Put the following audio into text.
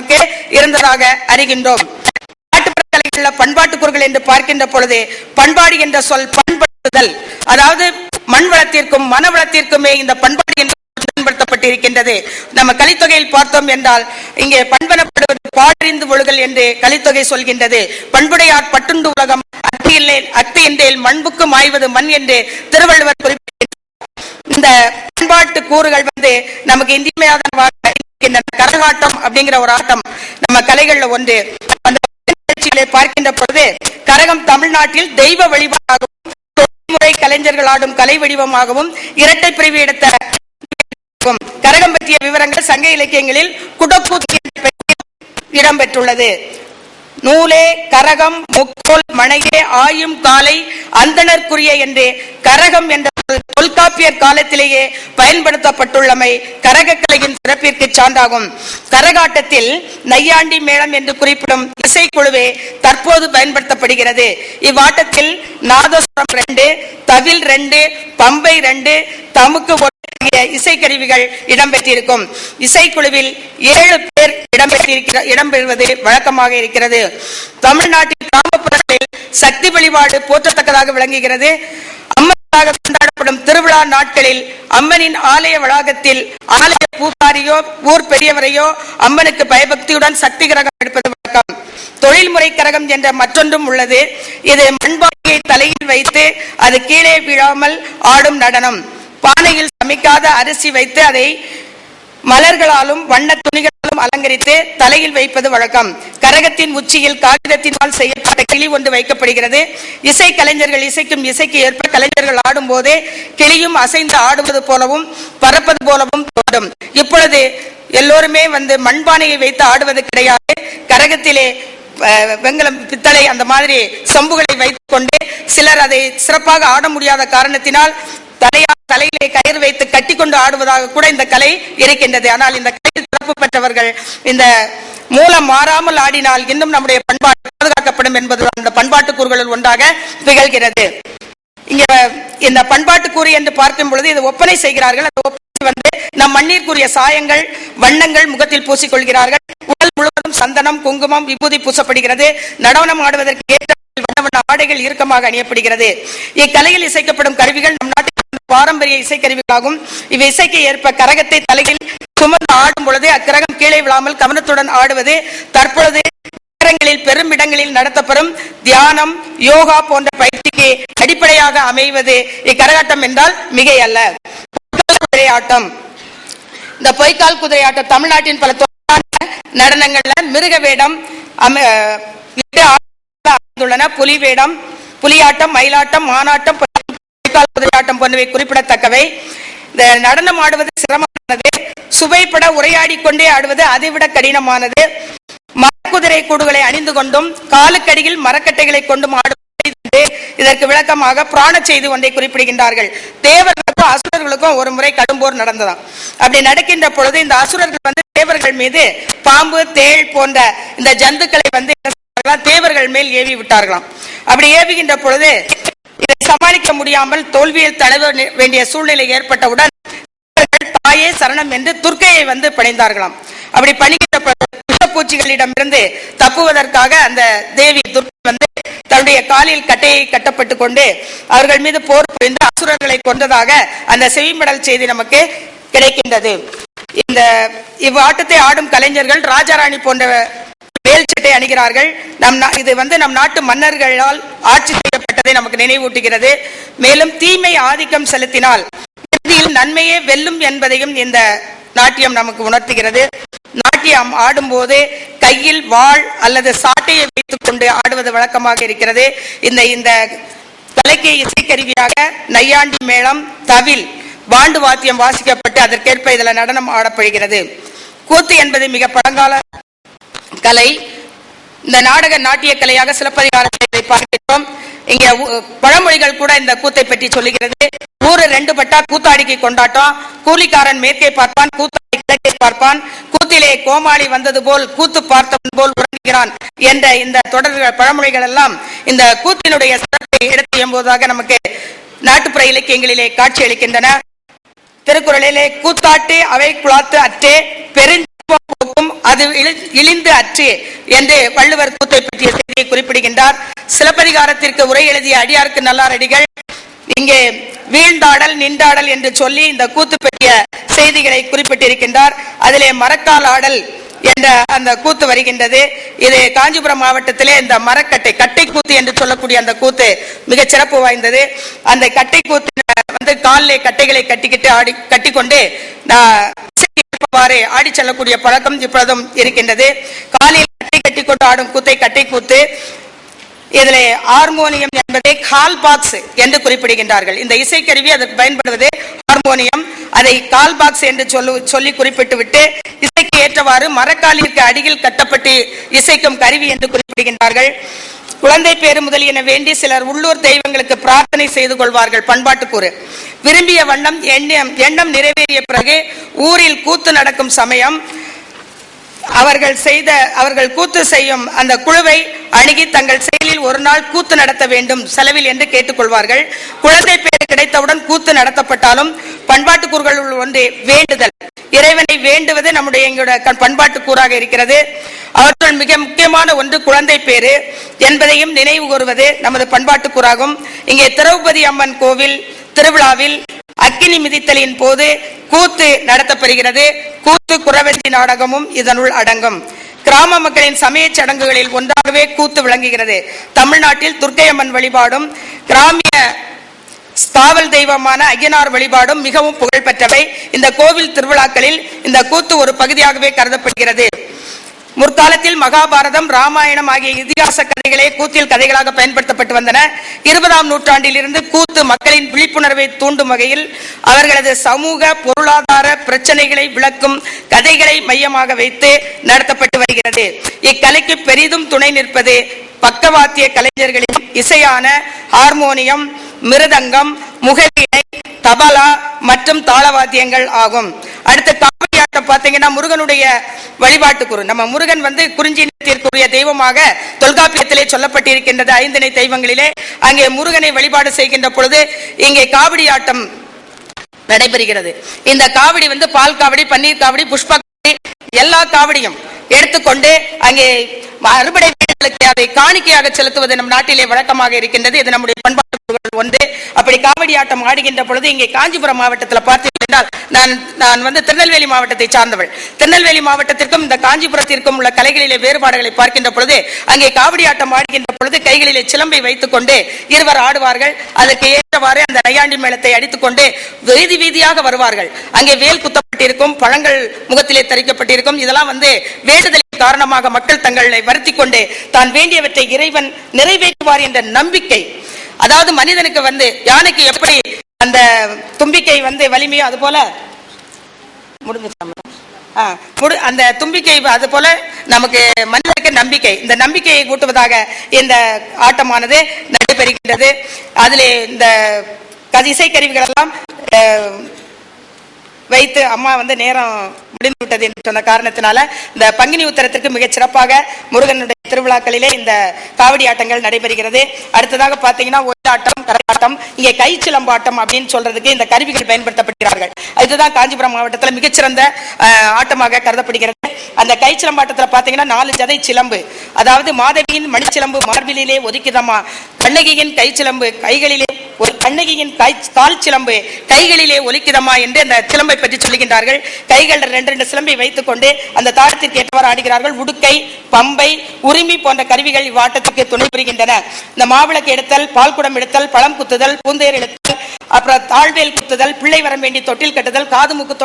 நமக்கு இருந்ததாக அறிகின்றோம். நாட்டுப்புற கலைகளில் பண்பாட்டு கூறுகள் என்று பார்க்கின்ற பொழுது பண்பாடு என்ற சொல் பண்படுத்துதல், அதாவது மண் வளத்திற்கும் மன வளத்திற்குமே இந்த பண்பாடு என்று பயன்படுத்தப்பட்டிருக்கின்றது. நம்ம கலித்தொகையில் பார்த்தோம் என்றால் இங்கே பண்பனப்படுவது பாடறிந்து ஒழுகல் என்று கலித்தொகை சொல்கின்றது. பண்புடையார் பட்டுண்டு உலகம் அத்து என்றேல் மண்புக்கு மாய்வது மண் என்று திருவள்ளுவர் குறிப்பிட்டார். இந்த பண்பாட்டு கூறுகள் நமக்கு இன்றியமையாத கரகாட்டம் அப்படிங்கிற ஒரு ஆட்டம் நம்ம கலைகள்ல ஒன்று. அந்த நிகழ்ச்சிகளை பார்க்கின்ற பொழுது கரகம் தமிழ்நாட்டில் தெய்வ வழிபாடாகவும் தொழில்முறை கலைஞர்கள் ஆடும் கலை வடிவமாகவும் இரட்டை பிரிவு எடுத்த கரகம் பற்றிய விவரங்கள் சங்க இலக்கியங்களில் குடக்கூத்து இடம்பெற்றுள்ளது. நூலே கரகம் முக்கோல் மணையே ஆயும் காலை அந்தணர்க்குரிய என்று கரகம் என்ற தொல்காப்பியர் காலத்திலேயே பயன்படுத்தப்பட்டுள்ளமை கரகக்கலையின் சிறப்பிற்கு சான்றாகும். கரகாட்டத்தில் நையாண்டி மேளம் என்று குறிப்பிடும் இசைக்குழுவே தற்போது பயன்படுத்தப்படுகிறது. இவ்வாட்டத்தில் நாதஸ்வரம் 2, தவில் 2, பம்பை 2, தமுக்கு இசைக்கருவிகள் இடம்பெற்றிருக்கும். இசைக்குழுவில் 7 பேர் இடம்பெறுவது வழக்கமாக இருக்கிறது. தமிழ்நாட்டின் கிராமப்புறங்களில் சக்தி வழிபாடு போற்றத்தக்கதாக விளங்குகிறது. அம்மனாக கொண்டாடப்படும் திருவிழா நாட்களில் அம்மனின் ஆலய வளாகத்தில் ஆலய பூசாரியோ ஊர் பெரியவரையோ அம்மனுக்கு பயபக்தியுடன் சக்தி கரகம் எடுப்பது வழக்கம். தொழில்முறை கரகம் என்ற மற்றொன்றும் உள்ளது. இது மண்பானையை தலையில் வைத்து அது கீழே விழாமல் ஆடும் நடனம். பானையில் சமைக்காத அரிசி வைத்து அதை மலர்களாலும் வண்ண துணிகளாலும் அலங்கரித்து தலையில் வைப்பது வழக்கம். கரகத்தின் உச்சியில் காகிதத்தினால் செய்யப்பட்ட கிளி ஒன்று வைக்கப்படுகிறது. இசை கலைஞர்கள் இசைக்கும் இசைக்கு ஏற்ப கலைஞர்கள் ஆடும் போதே கிளியும் அசைந்து ஆடுவது போலவும் பறப்பது போலவும் தோன்றும். இப்பொழுது எல்லோருமே மண்பானையை வைத்து ஆடுவது கிடையாது. கரகத்திலே வெங்கலம் பித்தளை அந்த மாதிரி சொம்புகளை வைத்துக் கொண்டு சிலர் அதை சிறப்பாக ஆட முடியாத காரணத்தினால் தலையிலே கயிறு வைத்து கட்டி கொண்டு ஆடுவதாக கூட இந்த கலை இருக்கின்றது. ஆனால் இந்த கலையில் சிறப்பு பெற்றவர்கள் இந்த மூலம் மாறாமல் ஆடினால் இன்னும் நம்முடைய பண்பாடு பாதுகாக்கப்படும் என்பது அந்த பண்பாட்டு கூறுகளில் ஒன்றாக திகழ்கிறது. இங்க இந்த பண்பாட்டு கூறு என்று பார்க்கும் பொழுது இது ஒப்பனை செய்கிறார்கள். அந்த ஒப்பனை நம் மண்ணிற்குரிய சாயங்கள் வண்ணங்கள் முகத்தில் பூசிக்கொள்கிறார்கள். உடல் முழுவதும் சந்தனம் குங்குமம் விபூதி பூசப்படுகிறது. நடனம் ஆடுவதற்கு ஏற்ற வண்ண ஆடைகள் இறுக்கமாக அணியப்படுகிறது. இக்கலையில் இசைக்கப்படும் கருவிகள் நம் நாட்டில் பாரம்பரிய இசைக்கருவிகளாகும். இவை இசைக்கு ஏற்ப கரகத்தை தலையில் சுமந்து ஆடும் பொழுது அக்கரகம் கீழே விழாமல் கவனத்துடன் ஆடுவது தற்பொழுது பெரும் இடங்களில் நடத்தப்படும் தியானம் யோகா போன்ற பயிற்சிக்கு அடிப்படையாக அமைவது இக்கரகாட்டம் என்றால் மிகை அல்ல. குதிரை ஆட்டம். இந்த பொய்க்கால் குதிரை ஆட்டம் தமிழ்நாட்டின் பல நடனங்கள்ல மிருக வேடம் புலி வேடம் புலியாட்டம் மயிலாட்டம் மானாட்டம் குதிரையாட்டம் போன்றவை குறிப்பிடத்தக்கவை. இந்த நடனம் ஆடுவது சிரமமானது. சுவைப்பட உரையாடி கொண்டே ஆடுவது அதைவிட கடினமானது. மரக்குதிரை கூடுகளை அணிந்து கொண்டும் காலுக்கடியில் மரக்கட்டைகளை கொண்டும் ஆடுவது இதற்கு விளக்கமாக புராண செய்தி ஒன்றை குறிப்பிடுகின்றார்கள். தேவர்களுக்கும் அசுரர்களுக்கும் ஒரு முறை கடும்போர் நடந்ததாம். அப்படி நடக்கின்ற பொழுது இந்த அசுரர்கள் தேவர்கள் மீது பாம்பு தேள் போன்ற இந்த ஜந்துக்களை தேவர்கள் மேல் ஏவி விட்டார்களாம். அப்படி ஏவுகின்ற பொழுது இதை சமாளிக்க முடியாமல் தோல்வியில் தழுவ வேண்டிய சூழ்நிலை ஏற்பட்டவுடன் தாயே சரணம் என்று துர்க்கையை பணிந்தார்களாம். அப்படி பணிகின்ற பூச்சிகளிடமிருந்து தப்புவதற்காக அந்த தேவி துர்க்கை தன்னுடைய காலில் கட்டையை கட்டப்பட்டுக் கொண்டு அவர்கள் மீது போர் புரிந்து அசுரர்களை கொன்றதாக அந்த செவிமடல் செய்தி நமக்கு கிடைக்கின்றது. இந்த இவ்வாட்டத்தை ஆடும் கலைஞர்கள் ராஜாராணி போன்ற வேல் சட்டை அணிகிறார்கள். இது நம் நாட்டு மன்னர்களால் ஆட்சி செய்யப்பட்டதை நமக்கு நினைவூட்டுகிறது. மேலும் தீமை ஆதிக்கம் செலுத்தினால் இறுதியில் நன்மையே வெல்லும் என்பதையும் இந்த நாட்டியம் நமக்கு உணர்த்துகிறது. நாட்டியம் ஆடும் போது கையில் வாள் அல்லது சாட்டையை வைத்துக் கொண்டு ஆடுவது வழக்கமாக இருக்கிறது. இந்த கலைக்கு இசைக்கருவியாக நையாண்டி மேளம் தவில் பாண்டு வாத்தியம் வாசிக்கப்பட்டு அதற்கேற்ப இதில் நடனம் ஆடப்படுகிறது. கூத்து என்பது மிக பழங்கால கலை. இந்த நாடக நாட்டிய கலையாக சிலப்பதிகாரத்தை பார்க்கிறோம். இங்க பழமொழிகள் கூட இந்த கூத்தை பற்றி சொல்லுகிறது. ஊரு 2 பட்டா கூத்தாடிக்கு கொண்டாட்டம். கூலிக்காரன் மேற்கே பார்ப்பான் கூத்தாடி கிழக்கே பார்ப்பான். கூத்திலே கோமாளி வந்தது போல் கூத்து பார்த்தவன் போல் உறங்குகிறான் என்ற இந்த தொடர்கள் பழமொழிகள் எல்லாம் இந்த கூத்தினுடைய சிறப்பை எடுத்து எம்போதாக நமக்கு நாட்டுப்புற இலக்கியங்களிலே காட்சி அளிக்கின்றன. திருக்குறளிலே கூத்தாட்டு அவை குலாத்து அற்றே பெருஞ்ச அது இழிந்து அற்று என்று வள்ளுவர் கூத்தை பற்றிய செய்தியை குறிப்பிடுகின்றார். சிலப்பதிகாரத்திற்கு உரை எழுதிய அடியாருக்கு நல்லாரடிகள் இங்கே வீழ்ந்தாடல் நின்றாடல் என்று சொல்லி இந்த கூத்து பற்றிய செய்திகளை குறிப்பிட்டிருக்கின்றார். அதிலே மரக்கால் ஆடல் என்ற அந்த கூத்து வருகின்றது. இது காஞ்சிபுரம் மாவட்டத்திலே இந்த மரக்கட்டை கட்டை கூத்து என்று சொல்லக்கூடிய அந்த கூத்து மிக சிறப்பு வாய்ந்தது. அந்த கட்டை கூத்து வந்து காலிலே கட்டைகளை கட்டிக்கொண்டு ஆடி செல்லக்கூடிய பழக்கம் இப்பொழுதும் இருக்கின்றது. காலில் கட்டை கட்டிக்கொண்டு ஆடும் கூத்தை கட்டை கூத்து. இதிலே ஹார்மோனியம் என்பதை கால் பாக்ஸ் என்று குறிப்பிடுகின்றார்கள். இந்த இசைக்கருவி அதற்கு பயன்படுவது ஹார்மோனியம். அதை கால் பாக்ஸ் என்று சொல்லி குறிப்பிட்டு விட்டு இசைக்கு ஏற்றவாறு மரக்காலிற்கு அடியில் கட்டப்பட்டு இசைக்கும் கருவி என்று குறிப்பிடுகின்றார்கள். குழந்தை பேரு முதலியன வேண்டி சிலர் உள்ளூர் தெய்வங்களுக்கு பிரார்த்தனை செய்து கொள்வார்கள். பண்பாட்டு கூறு விரும்பிய வண்ணம் எண்ணம் நிறைவேறிய பிறகு ஊரில் கூத்து நடக்கும் சமயம் அவர்கள் கூத்து செய்யும் அந்த குழுவை அணுகி தங்கள் செயலில் ஒரு நாள் கூத்து நடத்த வேண்டும் செலவில் என்று கேட்டுக்கொள்வார்கள். குழந்தை பேரு கிடைத்தவுடன் கூத்து நடத்தப்பட்டாலும் பண்பாட்டு கூறுகள் ஒன்று வேண்டுதல். இறைவனை வேண்டுவது நம்முடைய எங்களுடைய பண்பாட்டு கூறாக இருக்கிறது. அவற்றுள் மிக முக்கியமான ஒன்று குழந்தை பேரு என்பதையும் நினைவு கூறுவது நமது பண்பாட்டு கூறாகும். இங்கே திரௌபதி அம்மன் கோவில் திருவிழாவில் அக்கினி மிதித்தலின் போது கூத்து நடத்தப்படுகிறது. கூத்து குறவஞ்சி நாடகமும் இதனுள் அடங்கும். கிராம மக்களின் சமய சடங்குகளில் ஒன்றாகவே கூத்து விளங்குகிறது. தமிழ்நாட்டில் துர்க்கையம்மன் வழிபாடும் கிராமிய காவல் தெய்வமான ஐயனார் வழிபாடும் மிகவும் புகழ்பெற்றவை. இந்த கோவில் திருவிழாக்களில் இந்த கூத்து ஒரு பகுதியாகவே கருதப்படுகிறது. முற்காலத்தில் மகாபாரதம் ராமாயணம் ஆகிய இதிகாச கதைகளே கூத்தில் கதைகளாக பயன்படுத்தப்பட்டு வந்தன. 20ஆம் நூற்றாண்டில் இருந்து கூத்து மக்களின் விழிப்புணர்வை தூண்டும் வகையில் அவர்களது சமூக பொருளாதார பிரச்சனைகளை விளக்கும் கதைகளை மையமாக வைத்து நடத்தப்பட்டு வருகிறது. இக்கலைக்கு பெரிதும் துணை நிற்பது பக்கவாத்திய கலைஞர்களின் இசையான ஹார்மோனியம், மிருதங்கம், முகவீணை, தபலா மற்றும் தாளவாத்தியங்கள் ஆகும். அடுத்த காவடி ஆட்டம் பார்த்தீங்கன்னா முருகனுடைய வழிபாட்டு கூறு. நம்ம முருகன் வந்து குறிஞ்சி நிலத்திற்குரிய தெய்வமாக தொல்காப்பியத்திலே சொல்லப்பட்டிருக்கின்றது. 5 தெய்வங்களிலே அங்கே முருகனை வழிபாடு செய்கின்ற பொழுது இங்கே காவடி ஆட்டம் நடைபெறுகிறது. இந்த காவடி வந்து பால் காவடி, பன்னீர் காவடி, புஷ்ப காவடி எல்லா காவடியும் எடுத்துக்கொண்டு அங்கே அறுபடை வீடுகளுக்கு அதை காணிக்கையாக செலுத்துவது நம் நாட்டிலே வழக்கமாக இருக்கின்றது. இது நம்முடைய பண்பாட்டு ஒன்று. அப்படி காவடி ஆட்டம் ஆடுகின்ற பொழுது இங்கே காஞ்சிபுரம் மாவட்டத்தில் பார்த்தீர்கள், நான் வந்து திருநெல்வேலி மாவட்டத்தை சார்ந்தவள். திருநெல்வேலி மாவட்டத்திற்கும் இந்த காஞ்சிபுரத்திற்கும் உள்ள கலைகளிலே வேறுபாடுகளை பார்க்கின்ற பொழுது அங்கே காவடி ஆட்டம் ஆடுகின்ற பொழுது கைகளிலே சிலம்பை வைத்துக் கொண்டு இருவர் ஆடுவார்கள். அதற்கு ஏற்றவாறு அந்த நையாண்டி மேளத்தை அடித்துக்கொண்டு வீதி வீதியாக வருவார்கள். அங்கே வேல் குத்தப்பட்டிருக்கும், பழங்கள் முகத்திலே தரிக்கப்பட்டிருக்கும். இதெல்லாம் வந்து வேண்டுதலின் காரணமாக மக்கள் தங்களை வருத்தி கொண்டு தான் வேண்டியவற்றை இறைவன் நிறைவேற்றுவார் என்ற நம்பிக்கை. அதாவது மனிதனுக்கு வந்து யானைக்கு எப்படி அந்த தும்பிக்கை வந்து வலிமையோ அது போல அந்த தும்பிக்கை அது போல நமக்கு மனிதனுக்கு நம்பிக்கை. இந்த நம்பிக்கையை கூட்டுவதாக இந்த ஆட்டமானது நடைபெறுகின்றது. அதிலே இந்த இசைக்கருவிகள் எல்லாம் வைத்து அம்மா வந்து நேரம் முடிந்து விட்டது என்று சொன்ன காரணத்தினால இந்த பங்குனி உத்தரத்திற்கு மிகச் சிறப்பாக முருகனுடைய திருவிழாக்களிலே இந்த காவடி ஆட்டங்கள் நடைபெறுகிறது. அடுத்ததாக பார்த்தீங்கன்னா ஒயிலாட்டம், கரகாட்டம், இங்கே கை சிலம்பாட்டம் அப்படின்னு சொல்றதுக்கு இந்த கருவிகள் பயன்படுத்தப்படுகிறார்கள். இதுதான் காஞ்சிபுரம் மாவட்டத்தில் மிகச்சிறந்த ஆட்டமாக கருதப்படுகிறது. அந்த கை சிலம்பாட்டத்தில் பார்த்தீங்கன்னா 4 ஜதை சிலம்பு, அதாவது மாதவியின் மணிச்சிலம்பு மார்பிலே ஒதுக்கிதமா, கண்ணகியின் கை சிலம்பு கைகளிலே, ஒரு கண்ணகியின் கால் சிலம்பு கைகளிலே ஒலிக்கிதமா என்று அந்த சிலம்பை பற்றி சொல்லுகின்றார்கள். கைகள் 2 சிலம்பை வைத்துக் கொண்டு அந்த தாளத்திற்கு ஏற்றவாறு ஆடுகிறார்கள். உடுக்கை, பம்பை, உரிமை போன்ற கருவிகள் இவ்வாட்டத்துக்கு துணை புரிகின்றன. இந்த மாவிளக்கு எடுத்தல், பால்குடம் எடுத்தல், பழம் குத்துதல், பூந்தேர் எடுத்தல், அப்புறம் தாழ்வேல் குத்துதல், பிள்ளை வரம் வேண்டி தொட்டில் கட்டுதல், காது மூக்கு